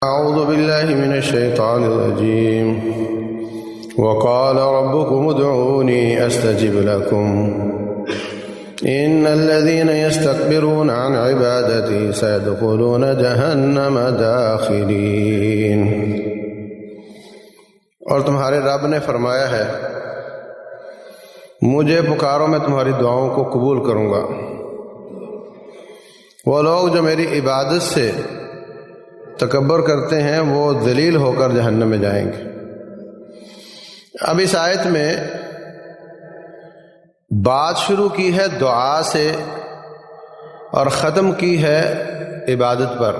أعوذ بالله من الشيطان الرجيم وقال ربكم ادعوني أستجب لكم إن الذين يستكبرون عن عبادتي سيدخلون جهنم داخرين۔ اور تمہارے رب نے فرمایا ہے مجھے پکارو میں تمہاری دعاؤں کو قبول کروں گا۔ وہ لوگ جو میری عبادت سے تکبر کرتے ہیں وہ ذلیل ہو کر جہنم میں جائیں گے۔ اب اس آیت میں بات شروع کی ہے دعا سے اور ختم کی ہے عبادت پر،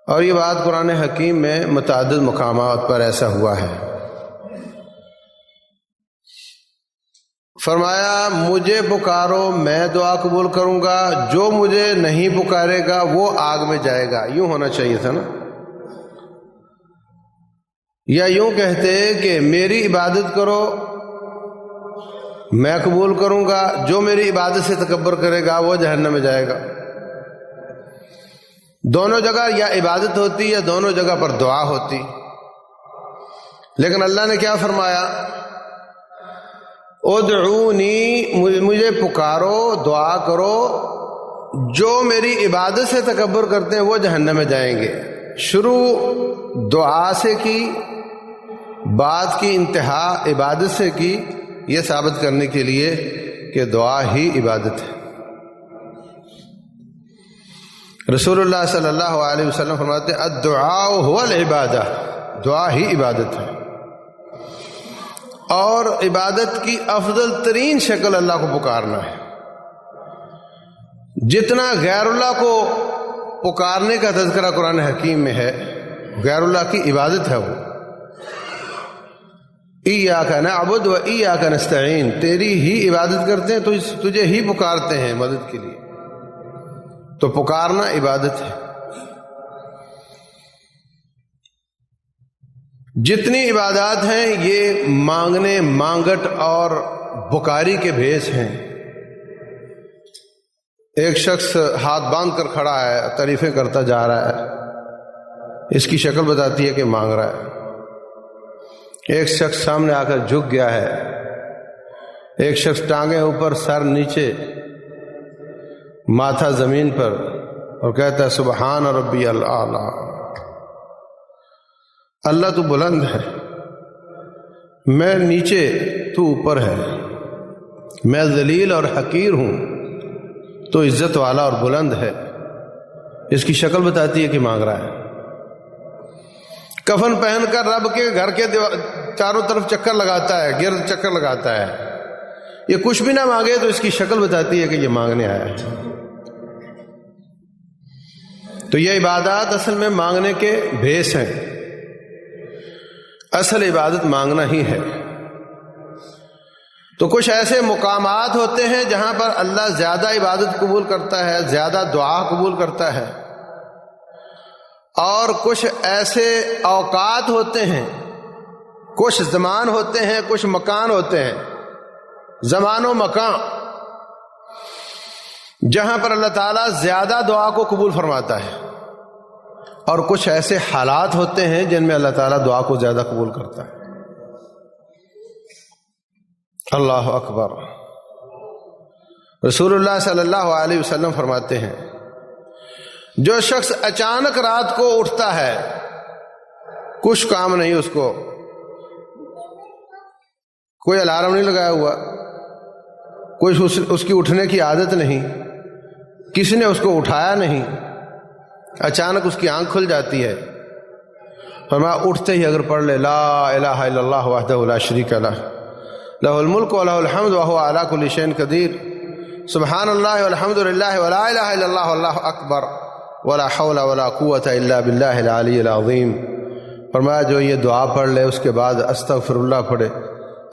اور یہ بات قرآن حکیم میں متعدد مقامات پر ایسا ہوا ہے۔ فرمایا مجھے پکارو میں دعا قبول کروں گا، جو مجھے نہیں پکارے گا وہ آگ میں جائے گا۔ یوں ہونا چاہیے تھا نا، یا یوں کہتے کہ میری عبادت کرو میں قبول کروں گا، جو میری عبادت سے تکبر کرے گا وہ جہنم میں جائے گا۔ دونوں جگہ یا عبادت ہوتی یا دونوں جگہ پر دعا ہوتی، لیکن اللہ نے کیا فرمایا؟ ادعونی، مجھے پکارو دعا کرو، جو میری عبادت سے تکبر کرتے ہیں وہ جہنم میں جائیں گے۔ شروع دعا سے کی، بات کی انتہا عبادت سے کی، یہ ثابت کرنے کے لیے کہ دعا ہی عبادت ہے۔ رسول اللہ صلی اللہ علیہ وسلم فرماتے ہیں الدعاء هو العبادہ، دعا ہی عبادت ہے، اور عبادت کی افضل ترین شکل اللہ کو پکارنا ہے۔ جتنا غیر اللہ کو پکارنے کا تذکرہ قرآن حکیم میں ہے، غیر اللہ کی عبادت ہے وہ۔ ایاک نعبد و ایاک نستعین، تیری ہی عبادت کرتے ہیں، تجھے ہی پکارتے ہیں مدد کے لیے، تو پکارنا عبادت ہے۔ جتنی عبادات ہیں یہ مانگنے مانگٹ اور بکاری کے بھیس ہیں۔ ایک شخص ہاتھ باندھ کر کھڑا ہے، تعریفیں کرتا جا رہا ہے، اس کی شکل بتاتی ہے کہ مانگ رہا ہے۔ ایک شخص سامنے آ کر جھک گیا ہے، ایک شخص ٹانگیں اوپر سر نیچے ماتھا زمین پر اور کہتا ہے سبحان ربی الاعلی، اللہ تو بلند ہے، میں نیچے تو اوپر ہے، میں ذلیل اور حقیر ہوں، تو عزت والا اور بلند ہے۔ اس کی شکل بتاتی ہے کہ مانگ رہا ہے۔ کفن پہن کر رب کے گھر کے چاروں طرف چکر لگاتا ہے، گرد چکر لگاتا ہے، یہ کچھ بھی نہ مانگے تو اس کی شکل بتاتی ہے کہ یہ مانگنے آیا ہے۔ تو یہ عبادات اصل میں مانگنے کے بھیس ہیں، اصل عبادت مانگنا ہی ہے۔ تو کچھ ایسے مقامات ہوتے ہیں جہاں پر اللہ زیادہ عبادت قبول کرتا ہے، زیادہ دعا قبول کرتا ہے، اور کچھ ایسے اوقات ہوتے ہیں، کچھ زمان ہوتے ہیں، کچھ مکان ہوتے ہیں، زمان و مکان، جہاں پر اللہ تعالیٰ زیادہ دعا کو قبول فرماتا ہے، اور کچھ ایسے حالات ہوتے ہیں جن میں اللہ تعالیٰ دعا کو زیادہ قبول کرتا ہے۔ اللہ اکبر۔ رسول اللہ صلی اللہ علیہ وسلم فرماتے ہیں جو شخص اچانک رات کو اٹھتا ہے، کچھ کام نہیں اس کو، کوئی الارم نہیں لگایا ہوا، کوئی اس کی اٹھنے کی عادت نہیں، کسی نے اس کو اٹھایا نہیں، اچانک اس کی آنکھ کھل جاتی ہے، فرمایا اٹھتے ہی اگر پڑھ لے لا الہ الا اللہ وحدہ لا شریک لہ لہ الملک و لہ الحمد وہو علی کل شیء قدیر، سبحان اللہ والحمد للہ ولا الہ الا اللہ واللہ اکبر ولا حول ولا قوۃ الا باللہ العلی العظیم، فرمایا جو یہ دعا پڑھ لے اس کے بعد استغفر اللہ پڑھے،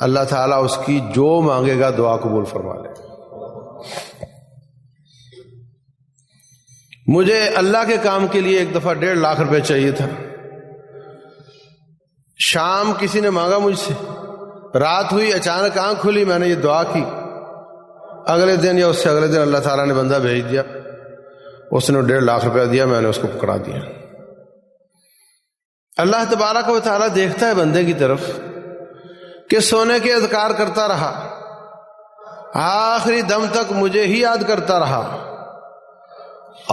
اللہ تعالیٰ اس کی جو مانگے گا دعا قبول فرما لے۔ مجھے اللہ کے کام کے لیے ایک دفعہ 1.5 لاکھ روپے چاہیے تھا، شام کسی نے مانگا مجھ سے، رات ہوئی اچانک آنکھ کھلی، میں نے یہ دعا کی، اگلے دن یا اس سے اگلے دن اللہ تعالیٰ نے بندہ بھیج دیا، اس نے 1.5 لاکھ روپیہ دیا، میں نے اس کو پکڑا دیا۔ اللہ تبارک و تعالیٰ دیکھتا ہے بندے کی طرف کہ سونے کے اذکار کرتا رہا، آخری دم تک مجھے ہی یاد کرتا رہا،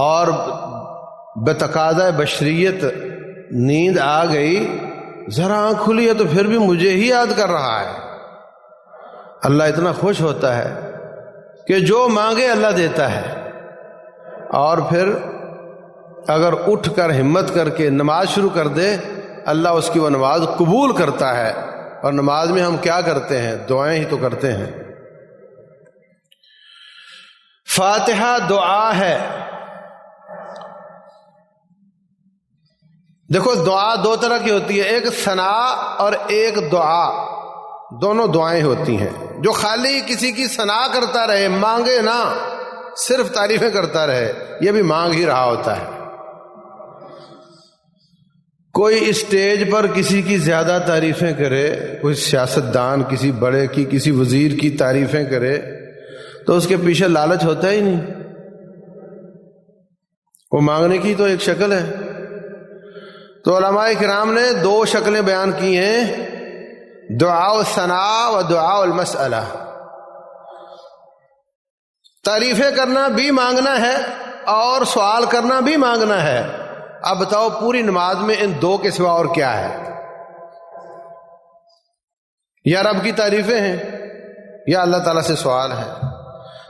اور بتقاضۂ بشریت نیند آ گئی، ذرا آنکھ کھلی ہے تو پھر بھی مجھے ہی یاد کر رہا ہے۔ اللہ اتنا خوش ہوتا ہے کہ جو مانگے اللہ دیتا ہے، اور پھر اگر اٹھ کر ہمت کر کے نماز شروع کر دے، اللہ اس کی وہ نماز قبول کرتا ہے۔ اور نماز میں ہم کیا کرتے ہیں؟ دعائیں ہی تو کرتے ہیں۔ فاتحہ دعا ہے۔ دیکھو دعا دو طرح کی ہوتی ہے، ایک ثناء اور ایک دعا، دونوں دعائیں ہوتی ہیں۔ جو خالی کسی کی ثناء کرتا رہے، مانگے نہ، صرف تعریفیں کرتا رہے، یہ بھی مانگ ہی رہا ہوتا ہے۔ کوئی اسٹیج پر کسی کی زیادہ تعریفیں کرے، کوئی سیاستدان کسی بڑے کی، کسی وزیر کی تعریفیں کرے، تو اس کے پیچھے لالچ ہوتا ہی نہیں، وہ مانگنے کی تو ایک شکل ہے۔ تو علماء کرام نے دو شکلیں بیان کی ہیں، دعاء الثناء و دعاء المسئلہ۔ تعریفیں کرنا بھی مانگنا ہے اور سوال کرنا بھی مانگنا ہے۔ اب بتاؤ پوری نماز میں ان دو کے سوا اور کیا ہے؟ یا رب کی تعریفیں ہیں یا اللہ تعالیٰ سے سوال ہے۔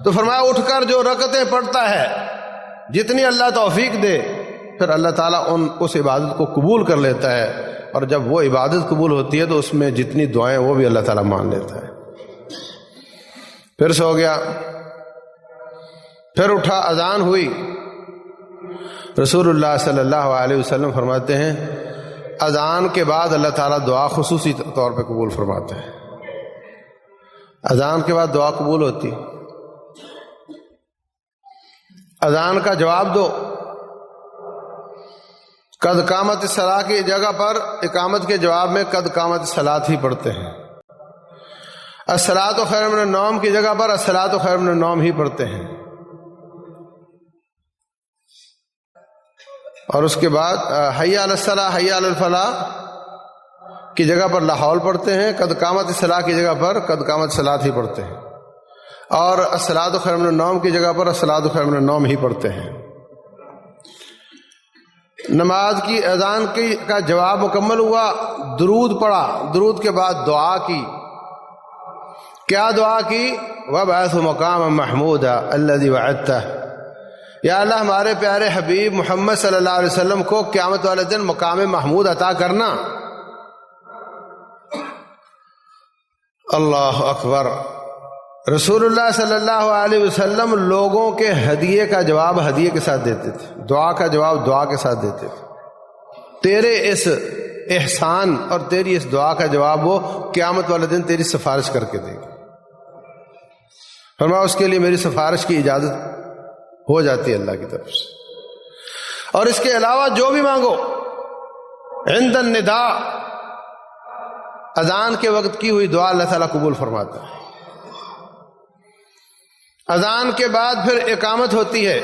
تو فرمایا اٹھ کر جو رکعتیں پڑھتا ہے، جتنی اللہ توفیق دے، پھر اللہ تعالیٰ اس عبادت کو قبول کر لیتا ہے، اور جب وہ عبادت قبول ہوتی ہے تو اس میں جتنی دعائیں وہ بھی اللہ تعالیٰ مان لیتا ہے۔ پھر سو گیا، پھر اٹھا، اذان ہوئی، رسول اللہ صلی اللہ علیہ وسلم فرماتے ہیں اذان کے بعد اللہ تعالیٰ دعا خصوصی طور پہ قبول فرماتا ہے۔ اذان کے بعد دعا قبول ہوتی، اذان کا جواب دو۔ قد قامت الصلاۃ کی جگہ پر اقامت کے جواب میں قد قامت الصلاۃ ہی پڑھتے ہیں۔ الصلاۃ خیر من النوم کی جگہ پر الصلاۃ خیر من النوم ہی پڑھتے ہیں۔ اور اس کے بعد حی علی الصلاۃ حی علی الفلاح کی جگہ پر لا حول پڑھتے ہیں، قد قامت الصلاۃ کی جگہ پر قد قامت الصلاۃ ہی پڑھتے ہیں، اور الصلاۃ خیر من النوم کی جگہ پر الصلاۃ خیر من النوم ہی پڑھتے ہیں۔ نماز کی اذان کا جواب مکمل ہوا، درود پڑھا، درود کے بعد دعا کی۔ کیا دعا کی؟ وَابْعَثْ مَقَامًا مَحْمُودًا الَّذِي وَعَدتَّهُ، یا اللہ ہمارے پیارے حبیب محمد صلی اللہ علیہ وسلم کو قیامت والے دن مقام محمود عطا کرنا۔ اللہ اکبر۔ رسول اللہ صلی اللہ علیہ وسلم لوگوں کے ہدیے کا جواب ہدیے کے ساتھ دیتے تھے، دعا کا جواب دعا کے ساتھ دیتے تھے۔ تیرے اس احسان اور تیری اس دعا کا جواب وہ قیامت والے دن تیری سفارش کر کے دے گا۔ فرمایا اس کے لیے میری سفارش کی اجازت ہو جاتی ہے اللہ کی طرف سے۔ اور اس کے علاوہ جو بھی مانگو، عند النداء، اذان کے وقت کی ہوئی دعا اللہ تعالیٰ قبول فرماتا ہے۔ اذان کے بعد پھر اقامت ہوتی ہے۔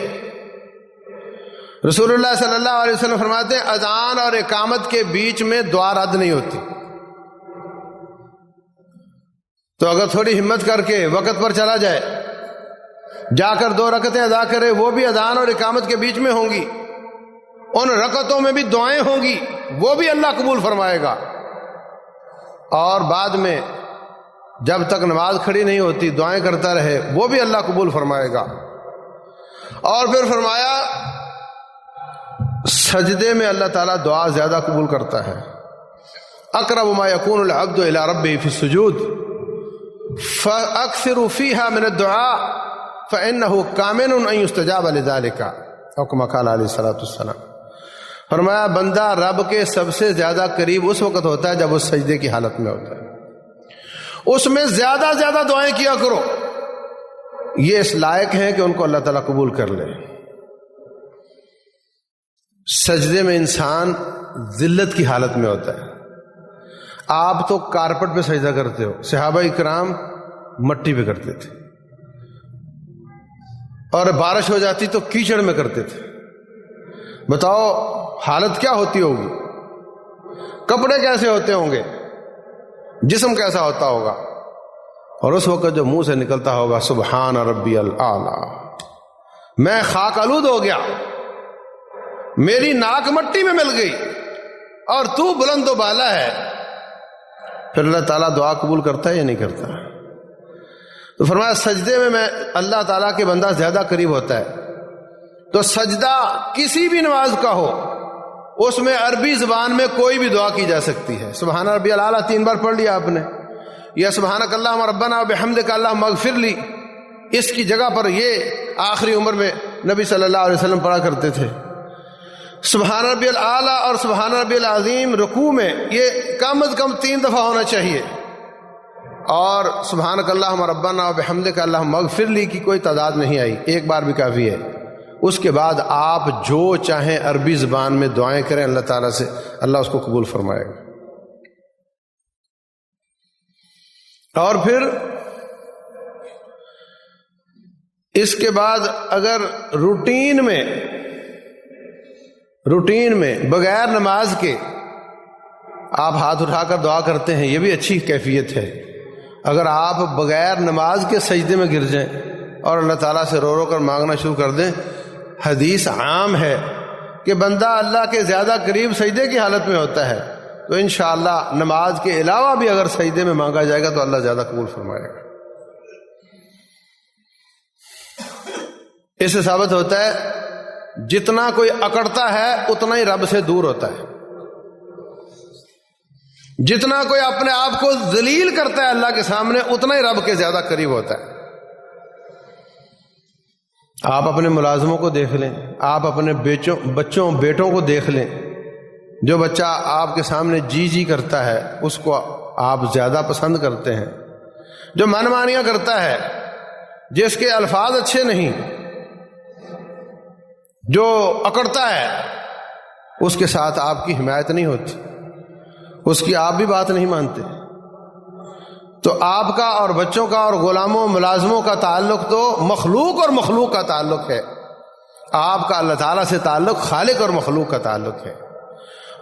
رسول اللہ صلی اللہ علیہ وسلم فرماتے ہیں اذان اور اقامت کے بیچ میں دعا رد نہیں ہوتی۔ تو اگر تھوڑی ہمت کر کے وقت پر چلا جائے، جا کر 2 رکعتیں ادا کرے، وہ بھی اذان اور اقامت کے بیچ میں ہوں گی، ان رکعتوں میں بھی دعائیں ہوں گی، وہ بھی اللہ قبول فرمائے گا۔ اور بعد میں جب تک نماز کھڑی نہیں ہوتی دعائیں کرتا رہے، وہ بھی اللہ قبول فرمائے گا۔ اور پھر فرمایا سجدے میں اللہ تعالیٰ دعا زیادہ قبول کرتا ہے۔ اقرب ما یکون العبد الی ربہ فی السجود فاکثروا فیہا من الدعاء فإنه کامن ان یستجاب لذلک، او کما قال علیہ الصلوۃ والسلام۔ فرمایا بندہ رب کے سب سے زیادہ قریب اس وقت ہوتا ہے جب وہ سجدے کی حالت میں ہوتا ہے، اس میں زیادہ زیادہ دعائیں کیا کرو، یہ اس لائق ہیں کہ ان کو اللہ تعالیٰ قبول کر لے۔ سجدے میں انسان ذلت کی حالت میں ہوتا ہے۔ آپ تو کارپٹ پہ سجدہ کرتے ہو، صحابہ اکرام مٹی پہ کرتے تھے، اور بارش ہو جاتی تو کیچڑ میں کرتے تھے۔ بتاؤ حالت کیا ہوتی ہوگی؟ کپڑے کیسے ہوتے ہوں گے، جسم کیسا ہوتا ہوگا، اور اس وقت جو منہ سے نکلتا ہوگا سبحان ربی الاعلی، میں خاک آلود ہو گیا، میری ناک مٹی میں مل گئی اور تو بلند و بالا ہے، پھر اللہ تعالیٰ دعا قبول کرتا ہے یا نہیں کرتا؟ تو فرمایا سجدے میں اللہ تعالیٰ کے بندہ زیادہ قریب ہوتا ہے۔ تو سجدہ کسی بھی نماز کا ہو، اس میں عربی زبان میں کوئی بھی دعا کی جا سکتی ہے۔ سبحان ربی الاعلیٰ 3 بار پڑھ لیا آپ نے، یا سبحانک اللہم ربنا وبحمدک اللہم اغفر لی، اس کی جگہ پر یہ آخری عمر میں نبی صلی اللہ علیہ وسلم پڑھا کرتے تھے۔ سبحان ربی الاعلیٰ اور سبحان ربی العظیم رکوع میں یہ کم از کم 3 دفعہ ہونا چاہیے، اور سبحانک اللہم ربنا وبحمدک اللہم اغفر لی کی کوئی تعداد نہیں آئی، 1 بار بھی کافی ہے۔ اس کے بعد آپ جو چاہیں عربی زبان میں دعائیں کریں اللہ تعالیٰ سے، اللہ اس کو قبول فرمائے گا۔ اور پھر اس کے بعد اگر روٹین میں بغیر نماز کے آپ ہاتھ اٹھا کر دعا کرتے ہیں، یہ بھی اچھی کیفیت ہے۔ اگر آپ بغیر نماز کے سجدے میں گر جائیں اور اللہ تعالیٰ سے رو رو کر مانگنا شروع کر دیں، حدیث عام ہے کہ بندہ اللہ کے زیادہ قریب سجدے کی حالت میں ہوتا ہے، تو انشاءاللہ نماز کے علاوہ بھی اگر سجدے میں مانگا جائے گا تو اللہ زیادہ قبول فرمائے گا۔ اس سے ثابت ہوتا ہے جتنا کوئی اکڑتا ہے اتنا ہی رب سے دور ہوتا ہے، جتنا کوئی اپنے آپ کو ذلیل کرتا ہے اللہ کے سامنے اتنا ہی رب کے زیادہ قریب ہوتا ہے۔ آپ اپنے ملازموں کو دیکھ لیں، آپ اپنے بیٹوں کو دیکھ لیں، جو بچہ آپ کے سامنے جی کرتا ہے اس کو آپ زیادہ پسند کرتے ہیں، جو من مانیاں کرتا ہے، جس کے الفاظ اچھے نہیں، جو اکڑتا ہے، اس کے ساتھ آپ کی حمایت نہیں ہوتی، اس کی آپ بھی بات نہیں مانتے۔ تو آپ کا اور بچوں کا اور غلاموں ملازموں کا تعلق تو مخلوق اور مخلوق کا تعلق ہے، آپ کا اللہ تعالیٰ سے تعلق خالق اور مخلوق کا تعلق ہے۔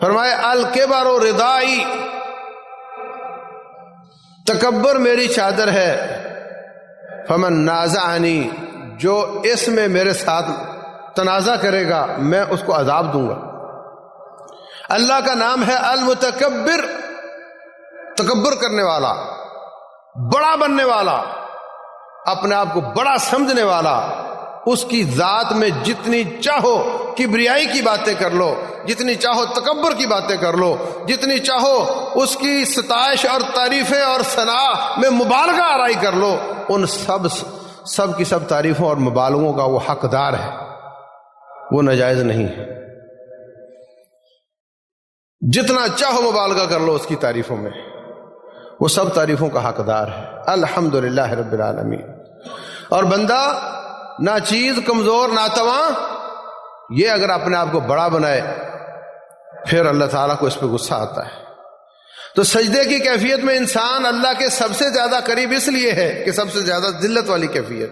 فرمائے الکبر ردائی، تکبر میری چادر ہے، فمن نازعنی، جو اس میں میرے ساتھ تنازع کرے گا میں اس کو عذاب دوں گا۔ اللہ کا نام ہے المتکبر، تکبر کرنے والا، بڑا بننے والا، اپنے آپ کو بڑا سمجھنے والا۔ اس کی ذات میں جتنی چاہو کبریائی کی باتیں کر لو، جتنی چاہو تکبر کی باتیں کر لو، جتنی چاہو اس کی ستائش اور تعریفیں اور ثناء میں مبالغہ آرائی کر لو، ان سب کی سب تعریفوں اور مبالغوں کا وہ حقدار ہے، وہ ناجائز نہیں ہے۔ جتنا چاہو مبالغہ کر لو اس کی تعریفوں میں، وہ سب تعریفوں کا حقدار ہے۔ الحمدللہ رب العالمین۔ اور بندہ ناچیز، کمزور، ناتواں، یہ اگر اپنے آپ کو بڑا بنائے پھر اللہ تعالیٰ کو اس پہ غصہ آتا ہے۔ تو سجدے کی کیفیت میں انسان اللہ کے سب سے زیادہ قریب اس لیے ہے کہ سب سے زیادہ ذلت والی کیفیت۔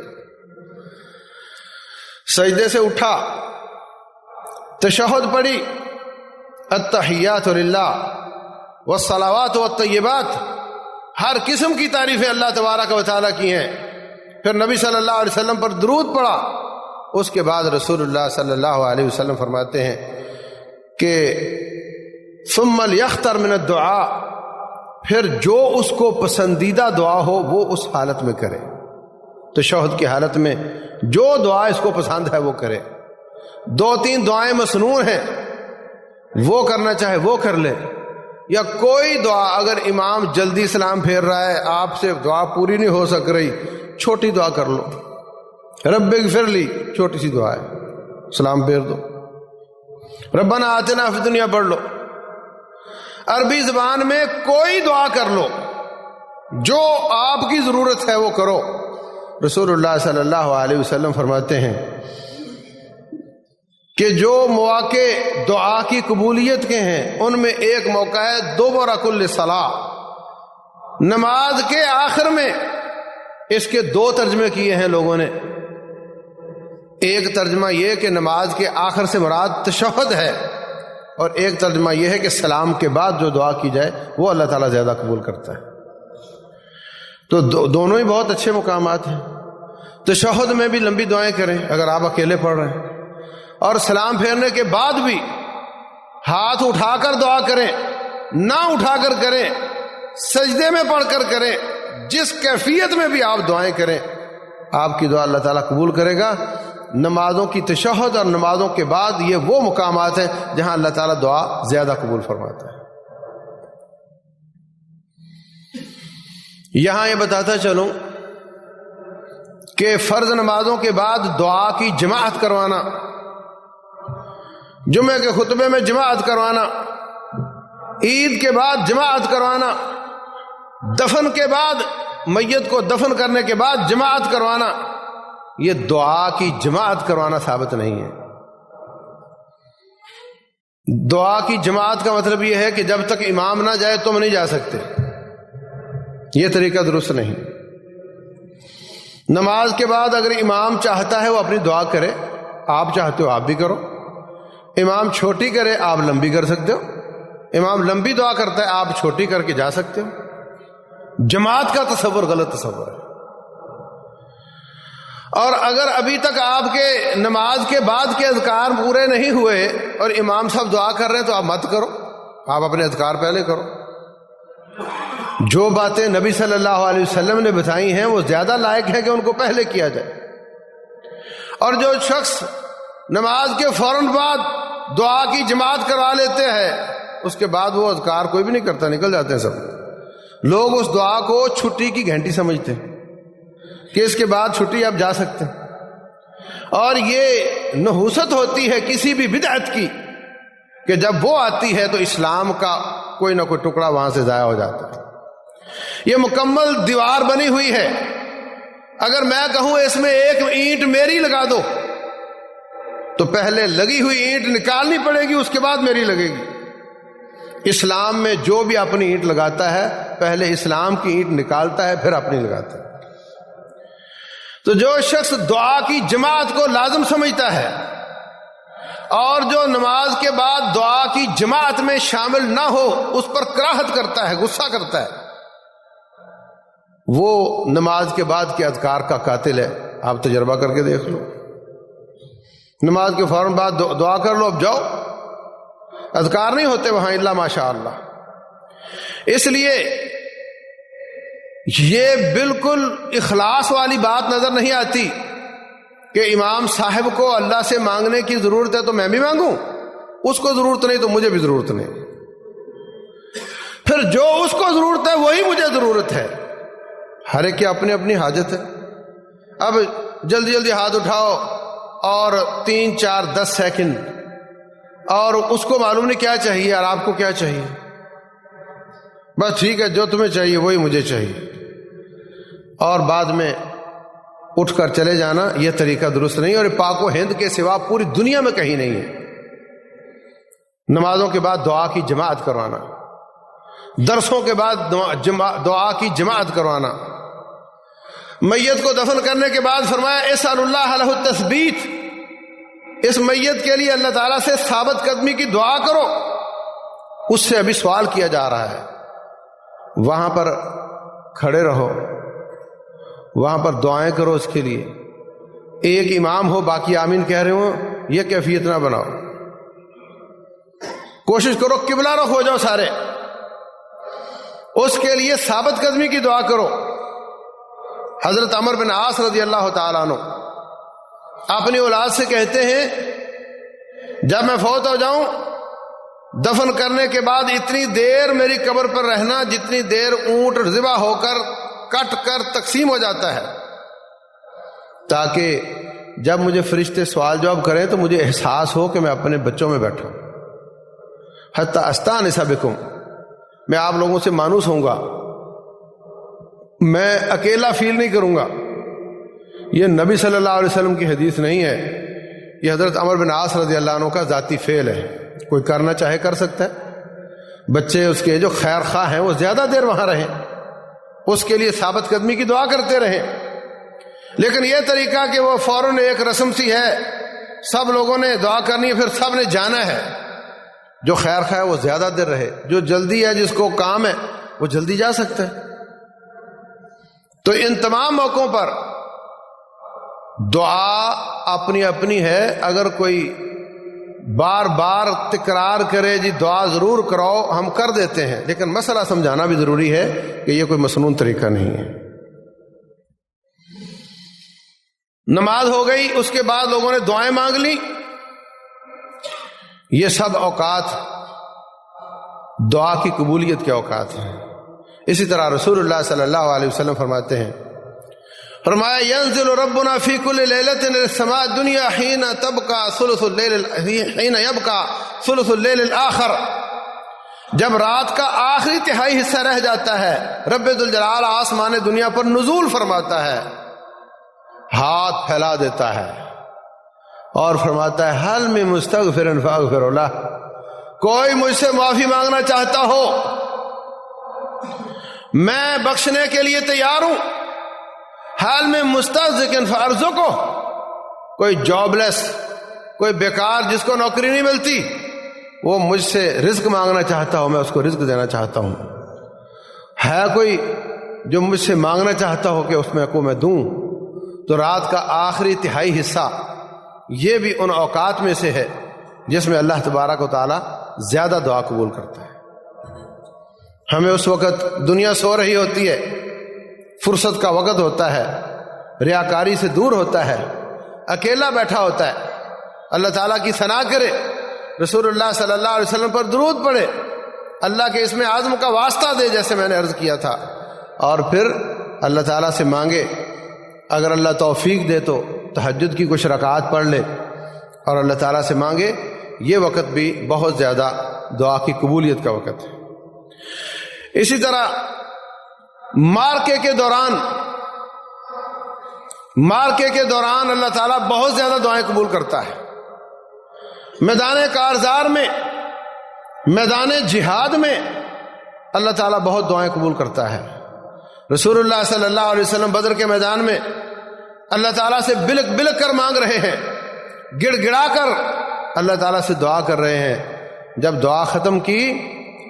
سجدے سے اٹھا، تشہد پڑھی، التحیات للہ والصلوات والطیبات، ہر قسم کی تعریفیں اللہ تبارک و تعالیٰ کی ہیں، پھر نبی صلی اللہ علیہ وسلم پر درود پڑھا، اس کے بعد رسول اللہ صلی اللہ علیہ وسلم فرماتے ہیں کہ ثم لیختر من الدعاء، پھر جو اس کو پسندیدہ دعا ہو وہ اس حالت میں کرے، تشہد کی حالت میں جو دعا اس کو پسند ہے وہ کرے۔ 2-3 دعائیں مسنون ہیں، وہ کرنا چاہے وہ کر لے، یا کوئی دعا اگر امام جلدی سلام پھیر رہا ہے، آپ سے دعا پوری نہیں ہو سک رہی، چھوٹی دعا کر لو، رب اغفر لی، چھوٹی سی دعا ہے، سلام پھیر دو۔ ربنا آتنا فی الدنیا پڑھ لو۔ عربی زبان میں کوئی دعا کر لو، جو آپ کی ضرورت ہے وہ کرو۔ رسول اللہ صلی اللہ علیہ وسلم فرماتے ہیں کہ جو مواقع دعا کی قبولیت کے ہیں ان میں ایک موقع ہے دوبارہ کل صلاح، نماز کے آخر میں۔ اس کے 2 ترجمے کیے ہیں لوگوں نے۔ ایک ترجمہ یہ کہ نماز کے آخر سے مراد تشہد ہے، اور ایک ترجمہ یہ ہے کہ سلام کے بعد جو دعا کی جائے وہ اللہ تعالیٰ زیادہ قبول کرتا ہے۔ تو دونوں ہی بہت اچھے مقامات ہیں۔ تشہد میں بھی لمبی دعائیں کریں اگر آپ اکیلے پڑھ رہے ہیں، اور سلام پھیرنے کے بعد بھی ہاتھ اٹھا کر دعا کریں، نہ اٹھا کر کریں، سجدے میں پڑھ کر کریں، جس کیفیت میں بھی آپ دعائیں کریں آپ کی دعا اللہ تعالیٰ قبول کرے گا۔ نمازوں کی تشہد اور نمازوں کے بعد یہ وہ مقامات ہیں جہاں اللہ تعالیٰ دعا زیادہ قبول فرماتا ہے۔ یہاں یہ بتاتا چلوں کہ فرض نمازوں کے بعد دعا کی جماعت کروانا، جمعے کے خطبے میں جماعت کروانا، عید کے بعد جماعت کروانا، دفن کے بعد میت کو دفن کرنے کے بعد جماعت کروانا، یہ دعا کی جماعت کروانا ثابت نہیں ہے۔ دعا کی جماعت کا مطلب یہ ہے کہ جب تک امام نہ جائے تم نہیں جا سکتے، یہ طریقہ درست نہیں۔ نماز کے بعد اگر امام چاہتا ہے وہ اپنی دعا کرے، آپ چاہتے ہو آپ بھی کرو، امام چھوٹی کرے آپ لمبی کر سکتے ہو، امام لمبی دعا کرتا ہے آپ چھوٹی کر کے جا سکتے ہو۔ جماعت کا تصور غلط تصور ہے۔ اور اگر ابھی تک آپ کے نماز کے بعد کے اذکار پورے نہیں ہوئے اور امام صاحب دعا کر رہے ہیں تو آپ مت کرو، آپ اپنے اذکار پہلے کرو۔ جو باتیں نبی صلی اللہ علیہ وسلم نے بتائی ہیں وہ زیادہ لائق ہے کہ ان کو پہلے کیا جائے۔ اور جو شخص نماز کے فوراً بعد دعا کی جماعت کروا لیتے ہیں اس کے بعد وہ اذکار کوئی بھی نہیں کرتا، نکل جاتے ہیں سب لوگ۔ اس دعا کو چھٹی کی گھنٹی سمجھتے ہیں کہ اس کے بعد چھٹی آپ جا سکتے ہیں، اور یہ نحوست ہوتی ہے کسی بھی بدعت کی کہ جب وہ آتی ہے تو اسلام کا کوئی نہ کوئی ٹکڑا وہاں سے ضائع ہو جاتا ہے۔ یہ مکمل دیوار بنی ہوئی ہے، اگر میں کہوں اس میں ایک اینٹ میری لگا دو تو پہلے لگی ہوئی اینٹ نکالنی پڑے گی، اس کے بعد میری لگے گی۔ اسلام میں جو بھی اپنی اینٹ لگاتا ہے پہلے اسلام کی اینٹ نکالتا ہے پھر اپنی لگاتا ہے۔ تو جو شخص دعا کی جماعت کو لازم سمجھتا ہے اور جو نماز کے بعد دعا کی جماعت میں شامل نہ ہو اس پر کراہت کرتا ہے، غصہ کرتا ہے، وہ نماز کے بعد کے اذکار کا قاتل ہے۔ آپ تجربہ کر کے دیکھ لو، نماز کے فوراً بعد دعا کر لو، اب جاؤ، اذکار نہیں ہوتے وہاں الا ماشاء اللہ۔ اس لیے یہ بالکل اخلاص والی بات نظر نہیں آتی کہ امام صاحب کو اللہ سے مانگنے کی ضرورت ہے تو میں بھی مانگوں، اس کو ضرورت نہیں تو مجھے بھی ضرورت نہیں، پھر جو اس کو ضرورت ہے وہی مجھے ضرورت ہے۔ ہر ایک کی اپنی اپنی حاجت ہے۔ اب جلدی جلدی ہاتھ اٹھاؤ اور 3 4 10 سیکنڈ، اور اس کو معلوم نہیں کیا چاہیے اور آپ کو کیا چاہیے، بس ٹھیک ہے جو تمہیں چاہیے وہی مجھے چاہیے، اور بعد میں اٹھ کر چلے جانا، یہ طریقہ درست نہیں، اور پاک و ہند کے سوا پوری دنیا میں کہیں نہیں ہے۔ نمازوں کے بعد دعا کی جماعت کروانا، درسوں کے بعد دعا کی جماعت کروانا، میت کو دفن کرنے کے بعد فرمایا اسأل اللہ لہ التثبیت، اس میت کے لیے اللہ تعالیٰ سے ثابت قدمی کی دعا کرو۔ اس سے ابھی سوال کیا جا رہا ہے، وہاں پر کھڑے رہو، وہاں پر دعائیں کرو اس کے لیے۔ ایک امام ہو باقی آمین کہہ رہے ہو، یہ کیفیت نہ بناؤ، کوشش کرو قبلہ رخ ہو جاؤ سارے، اس کے لیے ثابت قدمی کی دعا کرو۔ حضرت عمر بن عاص رضی اللہ تعالیٰ عنہ اپنی اولاد سے کہتے ہیں جب میں فوت ہو جاؤں دفن کرنے کے بعد اتنی دیر میری قبر پر رہنا جتنی دیر اونٹ ذبح ہو کر کٹ کر تقسیم ہو جاتا ہے، تاکہ جب مجھے فرشتے سوال جواب کریں تو مجھے احساس ہو کہ میں اپنے بچوں میں بیٹھا ہوں۔ حتی استانس بکم، میں آپ لوگوں سے مانوس ہوں گا، میں اکیلا فیل نہیں کروں گا۔ یہ نبی صلی اللہ علیہ وسلم کی حدیث نہیں ہے، یہ حضرت عمر بن عاص رضی اللہ عنہ کا ذاتی فعل ہے، کوئی کرنا چاہے کر سکتا ہے۔ بچے اس کے جو خیر خواہ ہیں وہ زیادہ دیر وہاں رہیں، اس کے لیے ثابت قدمی کی دعا کرتے رہیں، لیکن یہ طریقہ کہ وہ فوراً ایک رسم سی ہے، سب لوگوں نے دعا کرنی ہے پھر سب نے جانا ہے، جو خیر خواہ وہ زیادہ دیر رہے، جو جلدی ہے جس کو کام ہے وہ جلدی جا سکتا ہے۔ تو ان تمام موقعوں پر دعا اپنی اپنی ہے۔ اگر کوئی بار بار تکرار کرے جی دعا ضرور کراؤ، ہم کر دیتے ہیں، لیکن مسئلہ سمجھانا بھی ضروری ہے کہ یہ کوئی مسنون طریقہ نہیں ہے۔ نماز ہو گئی، اس کے بعد لوگوں نے دعائیں مانگ لی، یہ سب اوقات دعا کی قبولیت کے اوقات ہیں۔ اسی طرح رسول اللہ صلی اللہ علیہ وسلم فرماتے ہیں، فرمایا ينزل ربنا في كل ليلة إلى السماء الدنيا حين يبقى ثلث الليل الآخر، جب رات کا آخری تہائی حصہ رہ جاتا ہے رب ذوالجلال آسمان دنیا پر نزول فرماتا ہے، ہاتھ پھیلا دیتا ہے اور فرماتا ہے حل من مستغفر فاغفر لہ، کوئی مجھ سے معافی مانگنا چاہتا ہو میں بخشنے کے لیے تیار ہوں، حال میں مسترزق فارزقہ، کوئی جاب لیس، کوئی بیکار جس کو نوکری نہیں ملتی، وہ مجھ سے رزق مانگنا چاہتا ہو میں اس کو رزق دینا چاہتا ہوں، ہے کوئی جو مجھ سے مانگنا چاہتا ہو کہ اس کو میں دوں۔ تو رات کا آخری تہائی حصہ یہ بھی ان اوقات میں سے ہے جس میں اللہ تبارک و تعالی زیادہ دعا قبول کرتا ہے۔ ہمیں اس وقت دنیا سو رہی ہوتی ہے، فرصت کا وقت ہوتا ہے، ریاکاری سے دور ہوتا ہے، اکیلا بیٹھا ہوتا ہے، اللہ تعالیٰ کی ثنا کرے، رسول اللہ صلی اللہ علیہ وسلم پر درود پڑھے، اللہ کے اسم اعظم کا واسطہ دے جیسے میں نے عرض کیا تھا، اور پھر اللہ تعالیٰ سے مانگے، اگر اللہ توفیق دے تو تہجد کی کچھ رکعات پڑھ لے اور اللہ تعالیٰ سے مانگے، یہ وقت بھی بہت زیادہ دعا کی قبولیت کا وقت ہے۔ اسی طرح مارکے کے دوران اللہ تعالیٰ بہت زیادہ دعائیں قبول کرتا ہے۔ میدان کارزار میں، میدان جہاد میں اللہ تعالیٰ بہت دعائیں قبول کرتا ہے۔ رسول اللہ صلی اللہ علیہ وسلم بدر کے میدان میں اللہ تعالیٰ سے بلک بلک کر مانگ رہے ہیں، گڑ گڑا کر اللہ تعالیٰ سے دعا کر رہے ہیں۔ جب دعا ختم کی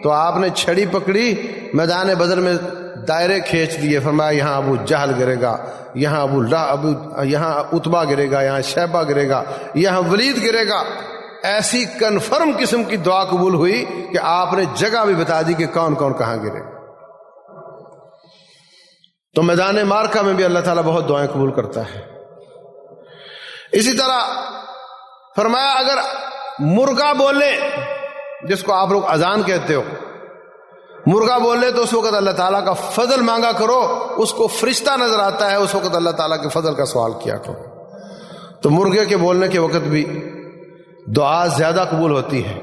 تو آپ نے چھڑی پکڑی، میدان بدر میں دائرے کھینچ دیے، فرمایا یہاں ابو جہل گرے گا، یہاں یہاں اتبا گرے گا، یہاں شیبہ گرے گا، یہاں ولید گرے گا۔ ایسی کنفرم قسم کی دعا قبول ہوئی کہ آپ نے جگہ بھی بتا دی کہ کون کون کہاں گرے۔ تو میدان مارکا میں بھی اللہ تعالیٰ بہت دعائیں قبول کرتا ہے۔ اسی طرح فرمایا اگر مرغا بولے، جس کو آپ لوگ اذان کہتے ہو، مرغا بولے تو اس وقت اللہ تعالیٰ کا فضل مانگا کرو، اس کو فرشتہ نظر آتا ہے، اس وقت اللہ تعالیٰ کے فضل کا سوال کیا کرو۔ تو مرغے کے بولنے کے وقت بھی دعا زیادہ قبول ہوتی ہے۔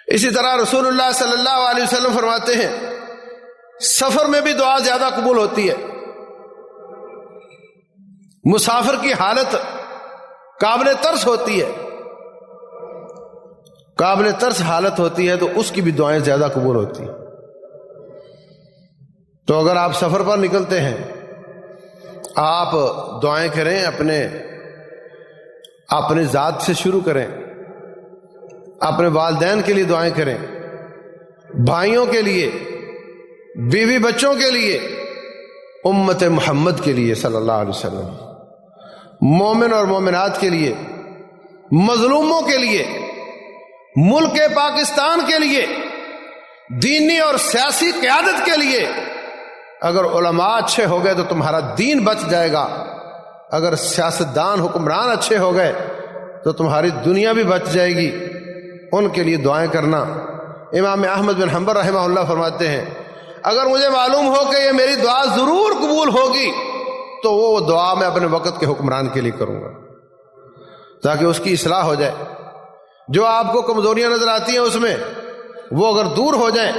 اسی طرح رسول اللہ صلی اللہ علیہ وسلم فرماتے ہیں سفر میں بھی دعا زیادہ قبول ہوتی ہے۔ مسافر کی حالت قابل ترس ہوتی ہے، قابل ترس حالت ہوتی ہے تو اس کی بھی دعائیں زیادہ قبول ہوتی ہیں۔ تو اگر آپ سفر پر نکلتے ہیں، آپ دعائیں کریں، اپنے ذات سے شروع کریں، اپنے والدین کے لیے دعائیں کریں، بھائیوں کے لیے، بیوی بچوں کے لیے، امت محمد کے لیے صلی اللہ علیہ وسلم، مومن اور مومنات کے لیے، مظلوموں کے لیے، ملک پاکستان کے لیے، دینی اور سیاسی قیادت کے لیے۔ اگر علماء اچھے ہو گئے تو تمہارا دین بچ جائے گا، اگر سیاستدان حکمران اچھے ہو گئے تو تمہاری دنیا بھی بچ جائے گی۔ ان کے لیے دعائیں کرنا۔ امام احمد بن حنبل رحمہ اللہ فرماتے ہیں اگر مجھے معلوم ہو کہ یہ میری دعا ضرور قبول ہوگی تو وہ دعا میں اپنے وقت کے حکمران کے لیے کروں گا تاکہ اس کی اصلاح ہو جائے۔ جو آپ کو کمزوریاں نظر آتی ہیں اس میں وہ اگر دور ہو جائیں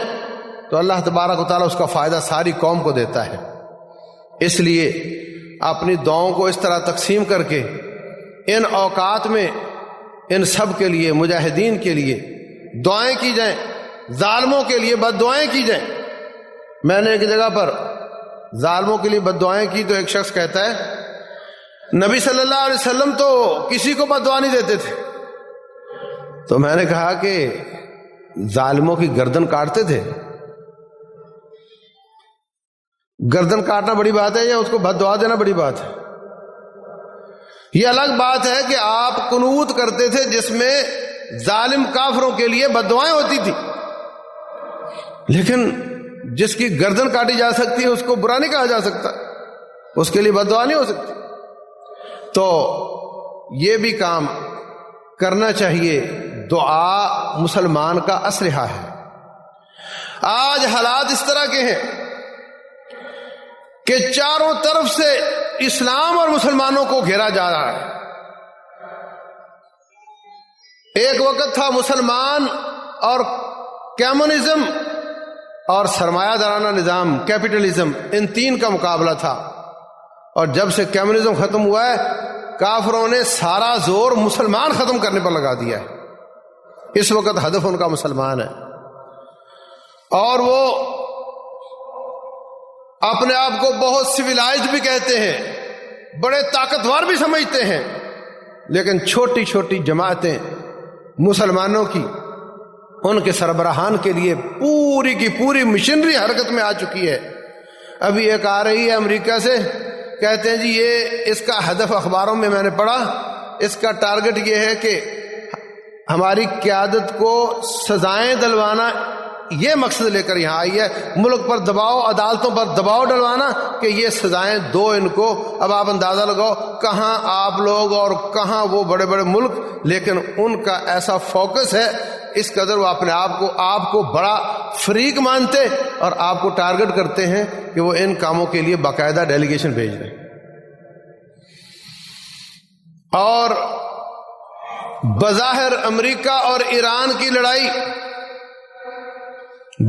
تو اللہ تبارک و تعالیٰ اس کا فائدہ ساری قوم کو دیتا ہے۔ اس لیے اپنی دعاؤں کو اس طرح تقسیم کر کے ان اوقات میں ان سب کے لیے، مجاہدین کے لیے دعائیں کی جائیں، ظالموں کے لیے بد دعائیں کی جائیں۔ میں نے ایک جگہ پر ظالموں کے لیے بد دعائیں کی تو ایک شخص کہتا ہے نبی صلی اللہ علیہ وسلم تو کسی کو بد دعا نہیں دیتے تھے، تو میں نے کہا کہ ظالموں کی گردن کاٹتے تھے؟ گردن کاٹنا بڑی بات ہے یا اس کو بد دعا دینا بڑی بات ہے؟ یہ الگ بات ہے کہ آپ قنوت کرتے تھے جس میں ظالم کافروں کے لیے بد دعائیں ہوتی تھی، لیکن جس کی گردن کاٹی جا سکتی ہے اس کو برا نہیں کہا جا سکتا، اس کے لیے بد دعا نہیں ہو سکتی۔ تو یہ بھی کام کرنا چاہیے، دعا مسلمان کا اسلحہ ہے۔ آج حالات اس طرح کے ہیں کہ چاروں طرف سے اسلام اور مسلمانوں کو گھیرا جا رہا ہے۔ ایک وقت تھا مسلمان اور کمیونزم اور سرمایہ دارانہ نظام کیپٹلزم، ان تین کا مقابلہ تھا، اور جب سے کمیونزم ختم ہوا ہے کافروں نے سارا زور مسلمان ختم کرنے پر لگا دیا ہے۔ اس وقت ہدف ان کا مسلمان ہے، اور وہ اپنے آپ کو بہت سویلائزڈ بھی کہتے ہیں، بڑے طاقتور بھی سمجھتے ہیں، لیکن چھوٹی چھوٹی جماعتیں مسلمانوں کی، ان کے سربراہان کے لیے پوری کی پوری مشنری حرکت میں آ چکی ہے۔ ابھی ایک آ رہی ہے امریکہ سے، کہتے ہیں جی یہ اس کا ہدف، اخباروں میں نے پڑھا، اس کا ٹارگٹ یہ ہے کہ ہماری قیادت کو سزائیں دلوانا، یہ مقصد لے کر یہاں آئی ہے، ملک پر دباؤ، عدالتوں پر دباؤ ڈلوانا کہ یہ سزائیں دو ان کو۔ اب آپ اندازہ لگاؤ کہاں آپ لوگ اور کہاں وہ بڑے بڑے ملک، لیکن ان کا ایسا فوکس ہے، اس قدر وہ اپنے آپ کو بڑا فریق مانتے اور آپ کو ٹارگٹ کرتے ہیں کہ وہ ان کاموں کے لیے باقاعدہ ڈیلیگیشن بھیج دیں۔ اور بظاہر امریکہ اور ایران کی لڑائی،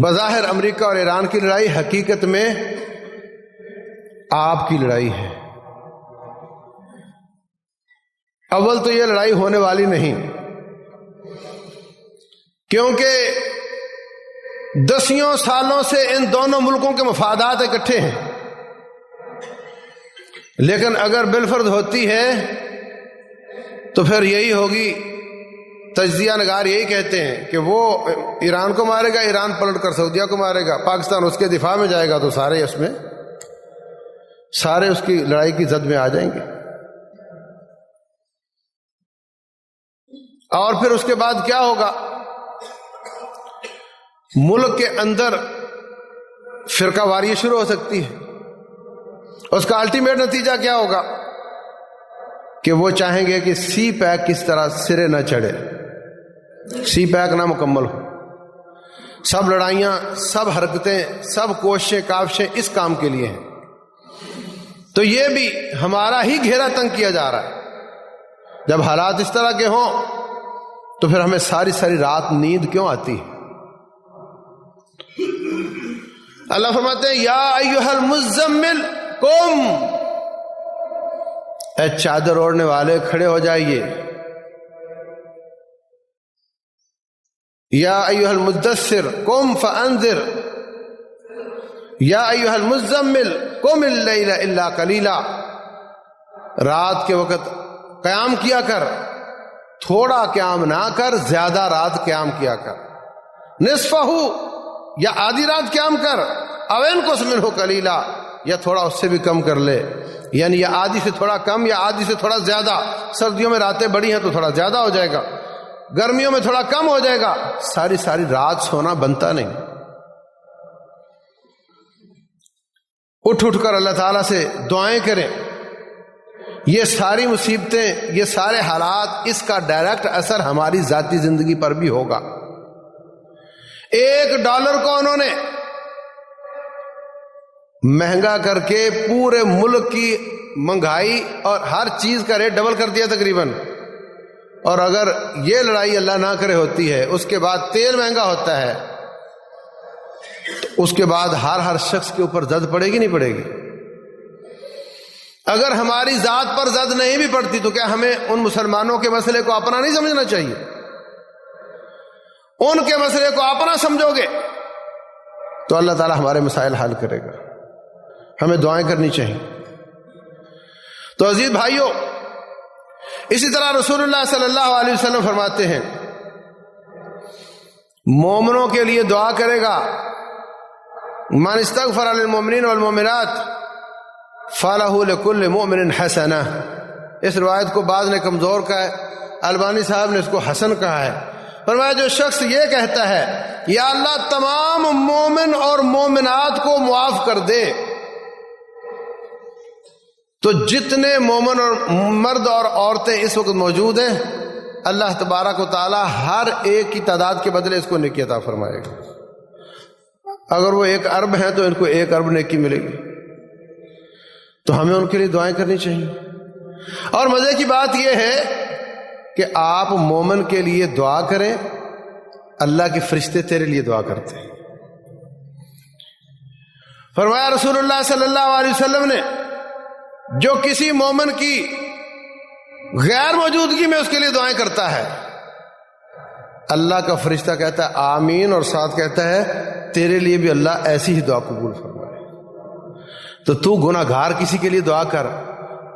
بظاہر امریکہ اور ایران کی لڑائی حقیقت میں آپ کی لڑائی ہے۔ اول تو یہ لڑائی ہونے والی نہیں، کیونکہ دسیوں سالوں سے ان دونوں ملکوں کے مفادات اکٹھے ہیں، لیکن اگر بالفرض ہوتی ہے تو پھر یہی ہوگی، تجزیہ نگار یہی کہتے ہیں کہ وہ ایران کو مارے گا، ایران پلٹ کر سعودیہ کو مارے گا، پاکستان اس کے دفاع میں جائے گا، تو سارے اس کی لڑائی کی زد میں آ جائیں گے۔ اور پھر اس کے بعد کیا ہوگا؟ ملک کے اندر فرقہ واری شروع ہو سکتی ہے۔ اس کا الٹیمیٹ نتیجہ کیا ہوگا کہ وہ چاہیں گے کہ سی پیک کس طرح سرے نہ چڑھے، سی پیک نہ مکمل ہو، سب لڑائیاں، سب حرکتیں، سب کوششیں کاوشیں اس کام کے لیے ہیں۔ تو یہ بھی ہمارا ہی گھیرا تنگ کیا جا رہا ہے۔ جب حالات اس طرح کے ہوں تو پھر ہمیں ساری ساری رات نیند کیوں آتی ہے؟ اللہ فرماتے ہیں یا ایھا المزمل قم، اے چادر اوڑھنے والے کھڑے ہو جائیے، یا ایھا المدثر قم فانذر، یا ایھا المزمل قم اللیل الا قلیلا، رات کے وقت قیام کیا کر، تھوڑا قیام نہ کر، زیادہ رات قیام کیا کر، نصفہ یا آدھی رات قیام کر، او انقص منہ قلیلا، یا تھوڑا اس سے بھی کم کر لے، یعنی یا آدھی سے تھوڑا کم یا آدھی سے تھوڑا زیادہ۔ سردیوں میں راتیں بڑی ہیں تو تھوڑا زیادہ ہو جائے گا، گرمیوں میں تھوڑا کم ہو جائے گا، ساری ساری رات سونا بنتا نہیں۔ اٹھ اٹھ کر اللہ تعالیٰ سے دعائیں کریں۔ یہ ساری مصیبتیں، یہ سارے حالات، اس کا ڈائریکٹ اثر ہماری ذاتی زندگی پر بھی ہوگا۔ $1 کو انہوں نے مہنگا کر کے پورے ملک کی مہنگائی اور ہر چیز کا ریٹ ڈبل کر دیا تقریباً۔ اور اگر یہ لڑائی اللہ نہ کرے ہوتی ہے، اس کے بعد تیل مہنگا ہوتا ہے، تو اس کے بعد ہر شخص کے اوپر زد پڑے گی نہیں پڑے گی؟ اگر ہماری ذات پر زد نہیں بھی پڑتی تو کیا ہمیں ان مسلمانوں کے مسئلے کو اپنا نہیں سمجھنا چاہیے؟ ان کے مسئلے کو اپنا سمجھو گے تو اللہ تعالی ہمارے مسائل حل کرے گا۔ ہمیں دعائیں کرنی چاہیے۔ تو عزیز بھائیوں، اسی طرح رسول اللہ صلی اللہ علیہ وسلم فرماتے ہیں مومنوں کے لیے دعا کرے گا، من استغفر للمؤمنین والمؤمنات فلہ لکل مؤمن حسنہ. اس روایت کو بعض نے کمزور کہا ہے، البانی صاحب نے اس کو حسن کہا ہے. فرمایا جو شخص یہ کہتا ہے یا اللہ تمام مومن اور مومنات کو معاف کر دے، تو جتنے مومن اور مرد اور عورتیں اس وقت موجود ہیں اللہ تبارک و تعالی ہر ایک کی تعداد کے بدلے اس کو نیکی عطا فرمائے گا. اگر وہ 1 ارب ہیں تو ان کو 1 ارب نیکی ملے گی. تو ہمیں ان کے لیے دعائیں کرنی چاہیے. اور مزے کی بات یہ ہے کہ آپ مومن کے لیے دعا کریں، اللہ کے فرشتے تیرے لیے دعا کرتے ہیں. فرمایا رسول اللہ صلی اللہ علیہ وسلم نے جو کسی مومن کی غیر موجودگی میں اس کے لیے دعائیں کرتا ہے، اللہ کا فرشتہ کہتا ہے آمین، اور ساتھ کہتا ہے تیرے لیے بھی اللہ ایسی ہی دعا قبول فرمائے. تو گناہ گار کسی کے لیے دعا کر،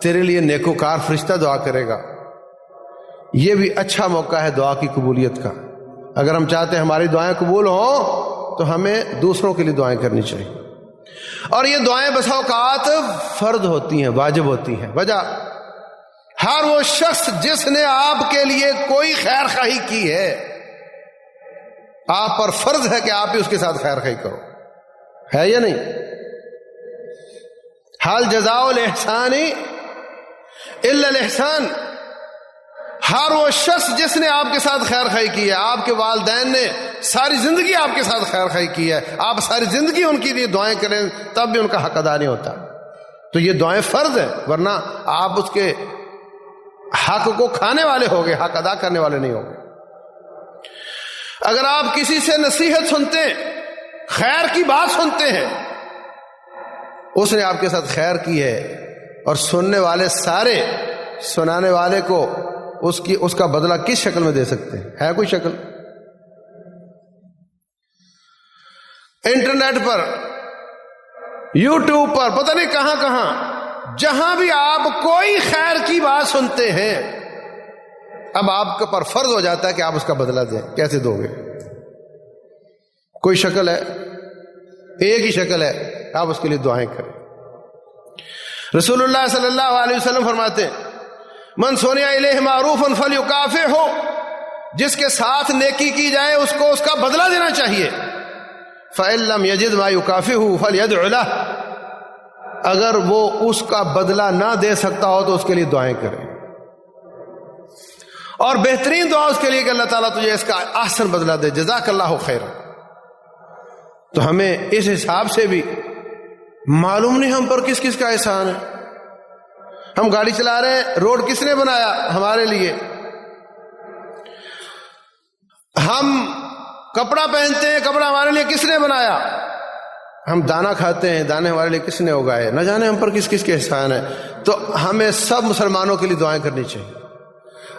تیرے لیے نیکوکار فرشتہ دعا کرے گا. یہ بھی اچھا موقع ہے دعا کی قبولیت کا. اگر ہم چاہتے ہیں ہماری دعائیں قبول ہوں تو ہمیں دوسروں کے لیے دعائیں کرنی چاہیے. اور یہ دعائیں بسا اوقات فرض ہوتی ہیں، واجب ہوتی ہیں. وجہ ہر وہ شخص جس نے آپ کے لیے کوئی خیر خواہی کی ہے، آپ پر فرض ہے کہ آپ بھی اس کے ساتھ خیر خواہی کرو. ہے یا نہیں؟ حال جزاء الاحسان الا الاحسان. ہر وہ شخص جس نے آپ کے ساتھ خیر خواہی کی ہے، آپ کے والدین نے ساری زندگی آپ کے ساتھ خیر خواہی کی ہے، آپ ساری زندگی ان کے لیے دعائیں کریں تب بھی ان کا حق ادا نہیں ہوتا. تو یہ دعائیں فرض ہیں، ورنہ آپ اس کے حق کو کھانے والے ہوگے، حق ادا کرنے والے نہیں ہوگے. اگر آپ کسی سے نصیحت سنتے ہیں، خیر کی بات سنتے ہیں، اس نے آپ کے ساتھ خیر کی ہے، اور سننے والے سارے سنانے والے کو اس کا بدلہ کس شکل میں دے سکتے ہیں؟ ہے کوئی شکل؟ انٹرنیٹ پر، یوٹیوب پر، پتہ نہیں کہاں کہاں، جہاں بھی آپ کوئی خیر کی بات سنتے ہیں، اب آپ کے پر فرض ہو جاتا ہے کہ آپ اس کا بدلہ دیں. کیسے دو گے؟ کوئی شکل ہے؟ ایک ہی شکل ہے، آپ اس کے لیے دعائیں کریں. رسول اللہ صلی اللہ علیہ وسلم فرماتے ہیں من سنع الیہ معروفا فلیکافئہ، جس کے ساتھ نیکی کی جائے اس کو اس کا بدلہ دینا چاہیے. فإن لم یجد ما یکافئہ فلیدع لہ، اگر وہ اس کا بدلہ نہ دے سکتا ہو تو اس کے لیے دعائیں کریں. اور بہترین دعا اس کے لیے کہ اللہ تعالیٰ تجھے اس کا احسن بدلہ دے، جزاک اللہ خیرا. تو ہمیں اس حساب سے بھی معلوم نہیں ہم پر کس کس کا احسان ہے. ہم گاڑی چلا رہے ہیں، روڈ کس نے بنایا؟ ہمارے لیے. ہم کپڑا پہنتے ہیں، کپڑا ہمارے لیے کس نے بنایا؟ ہم دانا کھاتے ہیں، دانے ہمارے لیے کس نے اگائے؟ نہ جانے ہم پر کس کس کے احسان ہے. تو ہمیں سب مسلمانوں کے لیے دعائیں کرنی چاہیے.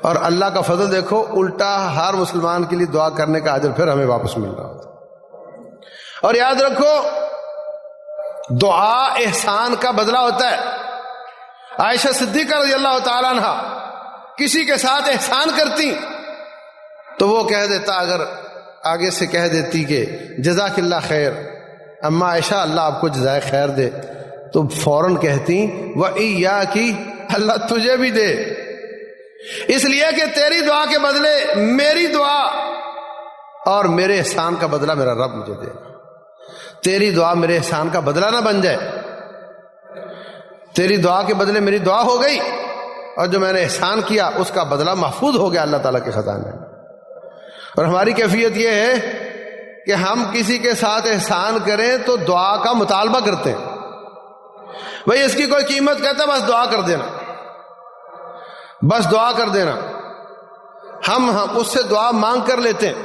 اور اللہ کا فضل دیکھو، الٹا ہر مسلمان کے لیے دعا کرنے کا اجر پھر ہمیں واپس مل رہا ہوتا. اور یاد رکھو دعا احسان کا بدلہ ہوتا ہے. عائشہ صدیقہ رضی اللہ تعالیٰ عنہ کسی کے ساتھ احسان کرتی تو وہ کہہ دیتا، اگر آگے سے کہہ دیتی کہ جزاک اللہ خیر، اما عائشہ اللہ آپ کو جزائے خیر دے، تو فوراً کہتی وَإِيَّاكِ، اللہ تجھے بھی دے. اس لیے کہ تیری دعا کے بدلے میری دعا اور میرے احسان کا بدلہ میرا رب مجھے دے. تیری دعا میرے احسان کا بدلہ نہ بن جائے. تیری دعا کے بدلے میری دعا ہو گئی، اور جو میں نے احسان کیا اس کا بدلہ محفوظ ہو گیا اللہ تعالیٰ کے خزانے میں. اور ہماری کیفیت یہ ہے کہ ہم کسی کے ساتھ احسان کریں تو دعا کا مطالبہ کرتے ہیں. بھئی اس کی کوئی قیمت، کہتا بس دعا کر دینا، بس دعا کر دینا. ہم اس سے دعا مانگ کر لیتے ہیں.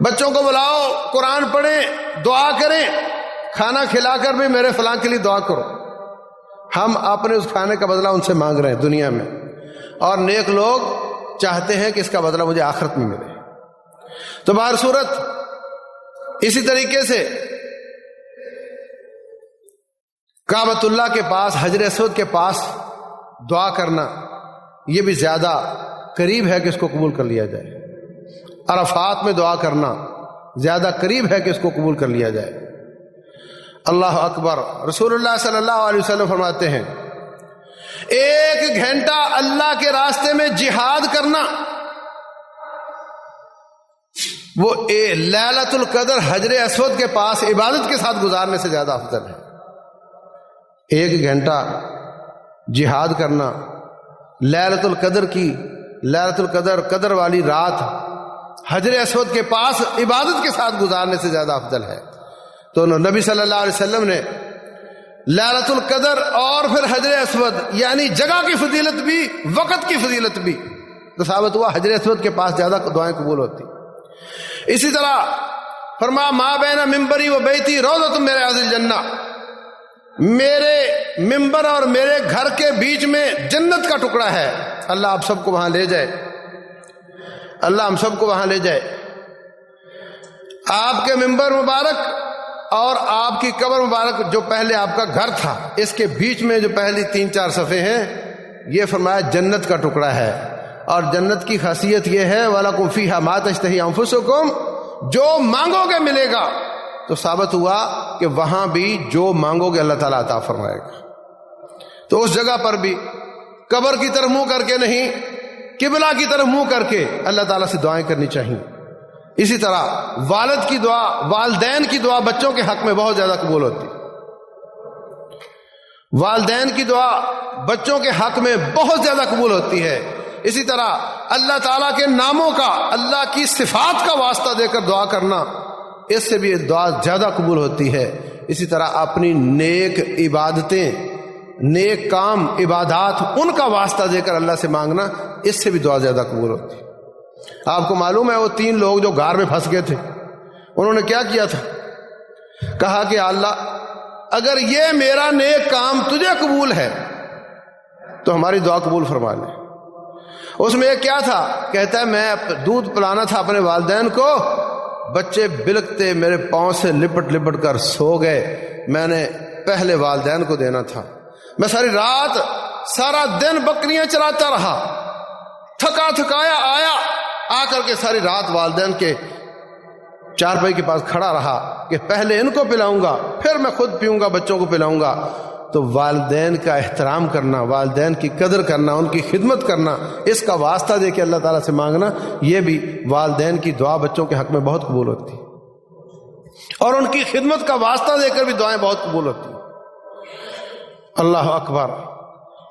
بچوں کو بلاؤ، قرآن پڑھیں، دعا کریں، کھانا کھلا کر بھی میرے فلاں کے لیے دعا کرو. ہم اپنے اس کھانے کا بدلہ ان سے مانگ رہے ہیں دنیا میں، اور نیک لوگ چاہتے ہیں کہ اس کا بدلہ مجھے آخرت میں ملے. تو بہر صورت اسی طریقے سے کعبۃ اللہ کے پاس، حجر اسود کے پاس دعا کرنا یہ بھی زیادہ قریب ہے کہ اس کو قبول کر لیا جائے. عرفات میں دعا کرنا زیادہ قریب ہے کہ اس کو قبول کر لیا جائے۔ اللہ اکبر۔ رسول اللہ صلی اللہ علیہ وسلم فرماتے ہیں 1 گھنٹہ اللہ کے راستے میں جہاد کرنا وہ لیلۃ القدر حجر اسود کے پاس عبادت کے ساتھ گزارنے سے زیادہ افضل ہے۔ 1 گھنٹہ جہاد کرنا لیلۃ القدر قدر والی رات حجر اسود کے پاس عبادت کے ساتھ گزارنے سے زیادہ افضل ہے۔ تو نبی صلی اللہ علیہ وسلم نے لیلۃ القدر اور پھر حجر اسود یعنی جگہ کی فضیلت بھی وقت کی فضیلت بھی تو ثابت ہوا حجر اسود کے پاس زیادہ دعائیں قبول ہوتی۔ اسی طرح فرمایا ما بین ممبری و بیتی روضۃ من ریاض الجنہ، میرے ممبر اور میرے گھر کے بیچ میں جنت کا ٹکڑا ہے۔ اللہ آپ سب کو وہاں لے جائے، اللہ ہم سب کو وہاں لے جائے۔ آپ کے ممبر مبارک اور آپ کی قبر مبارک جو پہلے آپ کا گھر تھا اس کے بیچ میں جو پہلی 3-4 صفحے ہیں یہ فرمایا جنت کا ٹکڑا ہے۔ اور جنت کی خاصیت یہ ہے وَلَكُمْ فِيهَا مَا تَشْتَهِي أَنفُسُكُمْ، جو مانگو گے ملے گا۔ تو ثابت ہوا کہ وہاں بھی جو مانگو گے اللہ تعالیٰ عطا فرمائے گا۔ تو اس جگہ پر بھی قبر کی طرف منہ کر کے نہیں، قبلہ کی طرف منہ کر کے اللہ تعالیٰ سے دعائیں کرنی چاہیے۔ اسی طرح والد کی دعا، والدین کی دعا بچوں کے حق میں بہت زیادہ قبول ہوتی۔ والدین کی دعا بچوں کے حق میں بہت زیادہ قبول ہوتی ہے۔ اسی طرح اللہ تعالیٰ کے ناموں کا، اللہ کی صفات کا واسطہ دے کر دعا کرنا، اس سے بھی دعا زیادہ قبول ہوتی ہے۔ اسی طرح اپنی نیک عبادتیں، نیک کام، عبادات، ان کا واسطہ دے کر اللہ سے مانگنا، اس سے بھی دعا زیادہ قبول ہوتی ہے۔ آپ کو معلوم ہے وہ 3 لوگ جو غار میں پھنس گئے تھے، انہوں نے کیا کیا تھا؟ کہا کہ اللہ اگر یہ میرا نیک کام تجھے قبول ہے تو ہماری دعا قبول فرما لے۔ اس میں کیا تھا؟ کہتا ہے میں دودھ پلانا تھا اپنے والدین کو، بچے بلکتے میرے پاؤں سے لپٹ لپٹ کر سو گئے، میں نے پہلے والدین کو دینا تھا۔ میں ساری رات سارا دن بکریاں چراتا رہا، تھکا تھکایا آیا، آ کر کے ساری رات والدین کے چارپائی کے پاس کھڑا رہا کہ پہلے ان کو پلاؤں گا پھر میں خود پیوں گا، بچوں کو پلاؤں گا۔ تو والدین کا احترام کرنا، والدین کی قدر کرنا، ان کی خدمت کرنا، اس کا واسطہ دے کے اللہ تعالیٰ سے مانگنا، یہ بھی والدین کی دعا بچوں کے حق میں بہت قبول ہوتی ہے، اور ان کی خدمت کا واسطہ دے کر بھی دعائیں بہت قبول ہوتی ہیں۔ اللہ اکبر۔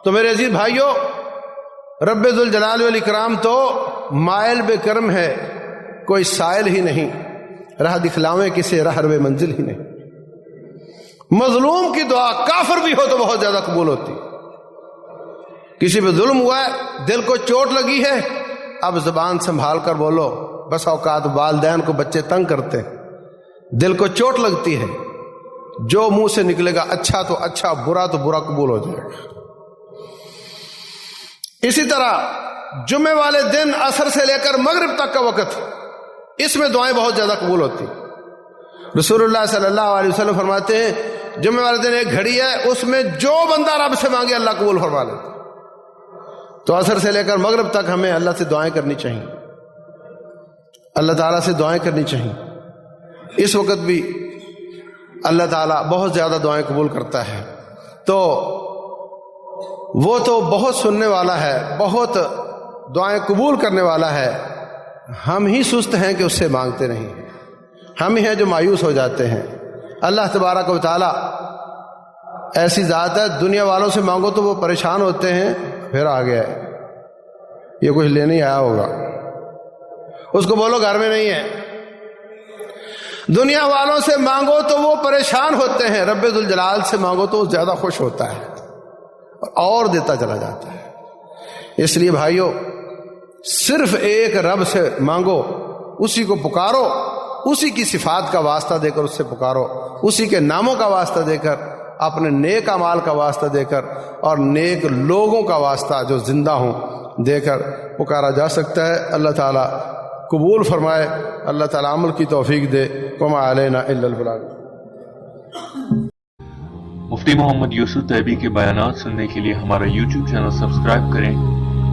تو میرے عزیز بھائیوں، رب ذوالجلال والاکرام تو مائل بے کرم ہے، کوئی سائل ہی نہیں، راہ دکھلاویں کسے راہ روے منزل ہی نہیں۔ مظلوم کی دعا کافر بھی ہو تو بہت زیادہ قبول ہوتی۔ کسی پہ ظلم ہوا ہے، دل کو چوٹ لگی ہے، اب زبان سنبھال کر بولو۔ بس اوقات والدین کو بچے تنگ کرتے ہیں، دل کو چوٹ لگتی ہے، جو منہ سے نکلے گا اچھا تو اچھا، برا تو برا قبول ہو جائے گا۔ اسی طرح جمعے والے دن عصر سے لے کر مغرب تک کا وقت، اس میں دعائیں بہت زیادہ قبول ہوتی۔ رسول اللہ صلی اللہ علیہ وسلم فرماتے ہیں جمعے والے دن ایک گھڑی ہے، اس میں جو بندہ رب سے مانگے اللہ قبول فرما لیتا۔ تو عصر سے لے کر مغرب تک ہمیں اللہ سے دعائیں کرنی چاہیے، اللہ تعالیٰ سے دعائیں کرنی چاہیے۔ اس وقت بھی اللہ تعالیٰ بہت زیادہ دعائیں قبول کرتا ہے۔ تو وہ تو بہت سننے والا ہے، بہت دعائیں قبول کرنے والا ہے، ہم ہی سست ہیں کہ اس سے مانگتے نہیں، ہم ہی ہیں جو مایوس ہو جاتے ہیں۔ اللہ تبارک و تعالیٰ ایسی ذات ہے، دنیا والوں سے مانگو تو وہ پریشان ہوتے ہیں، پھر آ گیا ہے یہ کچھ لینے ہی آیا ہوگا، اس کو بولو گھر میں نہیں ہے۔ دنیا والوں سے مانگو تو وہ پریشان ہوتے ہیں، رب ذوالجلال سے مانگو تو وہ زیادہ خوش ہوتا ہے اور دیتا چلا جاتا ہے۔ اس لیے بھائیو، صرف ایک رب سے مانگو، اسی کو پکارو، اسی کی صفات کا واسطہ دے کر اس سے پکارو، اسی کے ناموں کا واسطہ دے کر، اپنے نیک اعمال کا واسطہ دے کر، اور نیک لوگوں کا واسطہ جو زندہ ہوں دے کر پکارا جا سکتا ہے۔ اللہ تعالیٰ قبول فرمائے، اللہ تعالیٰ عمل کی توفیق دے۔ وما علینا الا البلاغ۔ مفتی محمد یوسف طیبی کے بیانات سننے کے لیے ہمارا YouTube چینل سبسکرائب کریں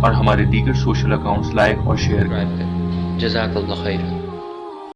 اور ہمارے دیگر سوشل اکاؤنٹس لائک اور شیئر کریں۔ جزاک اللہ خیر.